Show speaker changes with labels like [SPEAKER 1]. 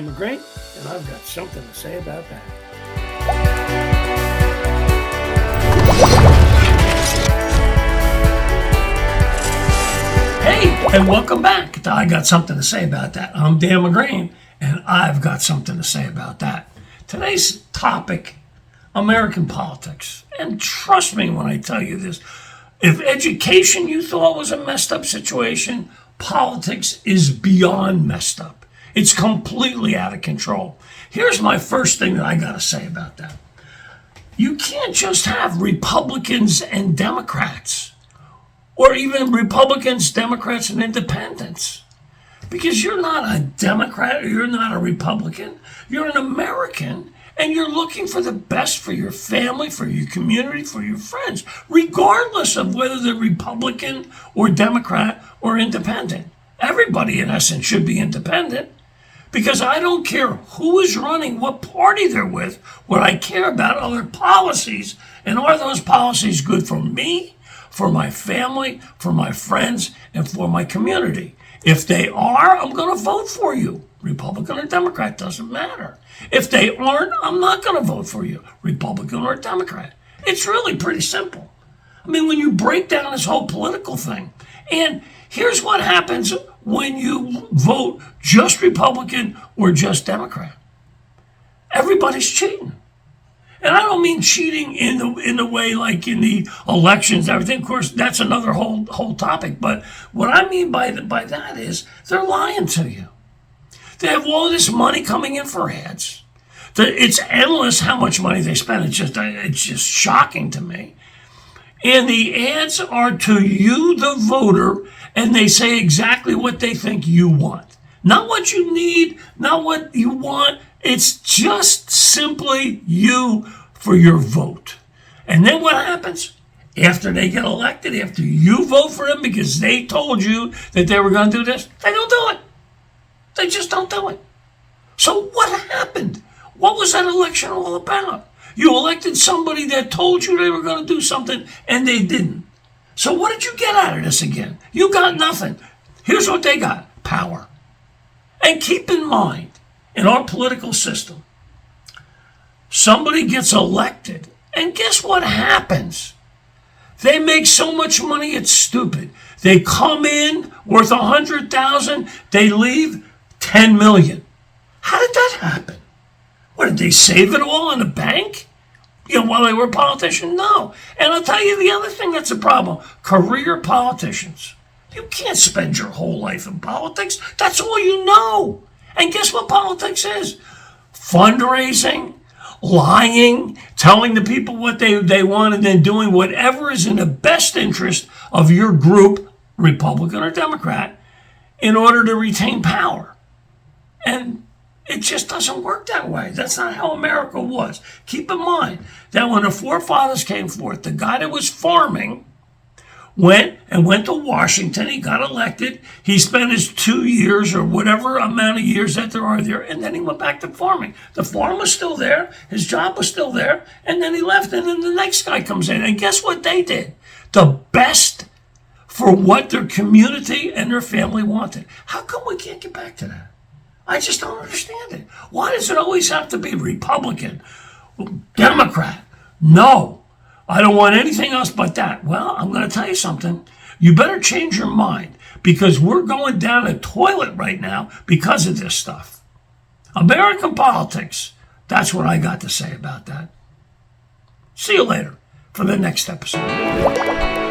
[SPEAKER 1] Dan McGrain, and I've got something to say about that. Hey, and welcome back to I Got Something to Say About That. I'm Dan McGrain, and I've got something to say about that. Today's topic, American politics. And trust me when I tell you this, if education you thought was a messed up situation, politics is beyond messed up. It's completely out of control. Here's my first thing that I got to say about that. You can't just have Republicans and Democrats, or even Republicans, Democrats, and independents. Because you're not a Democrat or you're not a Republican. You're an American, and you're looking for the best for your family, for your community, for your friends, regardless of whether they're Republican or Democrat or independent. Everybody, in essence, should be independent. Because I don't care who is running, what party they're with. What I care about are their policies. And are those policies good for me, for my family, for my friends, and for my community? If they are, I'm going to vote for you. Republican or Democrat, doesn't matter. If they aren't, I'm not going to vote for you, Republican or Democrat. It's really pretty simple. I mean, when you break down this whole political thing, and here's what happens when you vote just Republican or just Democrat. Everybody's cheating. And I don't mean cheating in the way like in the elections and everything. Of course, that's another whole topic. But what I mean by that is they're lying to you. They have all this money coming in for ads. It's endless how much money they spend. It's just shocking to me. And the ads are to you, the voter, and they say exactly what they think you want. Not what you need, not what you want. It's just simply you for your vote. And then what happens? After they get elected, after you vote for them because they told you that they were going to do this, they don't do it. They just don't do it. So what happened? What was that election all about? You elected somebody that told you they were going to do something and they didn't. So what did you get out of this again? You got nothing. Here's what they got: power. And keep in mind, in our political system, somebody gets elected, and guess what happens? They make so much money, it's stupid. They come in worth $100,000, they leave $10 million. How did that happen? What, did they save it all in the bank? While they were a politician? No. And I'll tell you the other thing that's a problem. Career politicians. You can't spend your whole life in politics. That's all you know. And guess what politics is? Fundraising, lying, telling the people what they want, and then doing whatever is in the best interest of your group, Republican or Democrat, in order to retain power. And it just doesn't work that way. That's not how America was. Keep in mind that when the forefathers came forth, the guy that was farming went to Washington. He got elected. He spent his 2 years or whatever amount of years that there are there, and then he went back to farming. The farm was still there. His job was still there. And then he left, and then the next guy comes in. And guess what they did? The best for what their community and their family wanted. How come we can't get back to that? I just don't understand it. Why does it always have to be Republican, Democrat? No, I don't want anything else but that. Well, I'm going to tell you something. You better change your mind because we're going down a toilet right now because of this stuff. American politics, that's what I got to say about that. See you later for the next episode.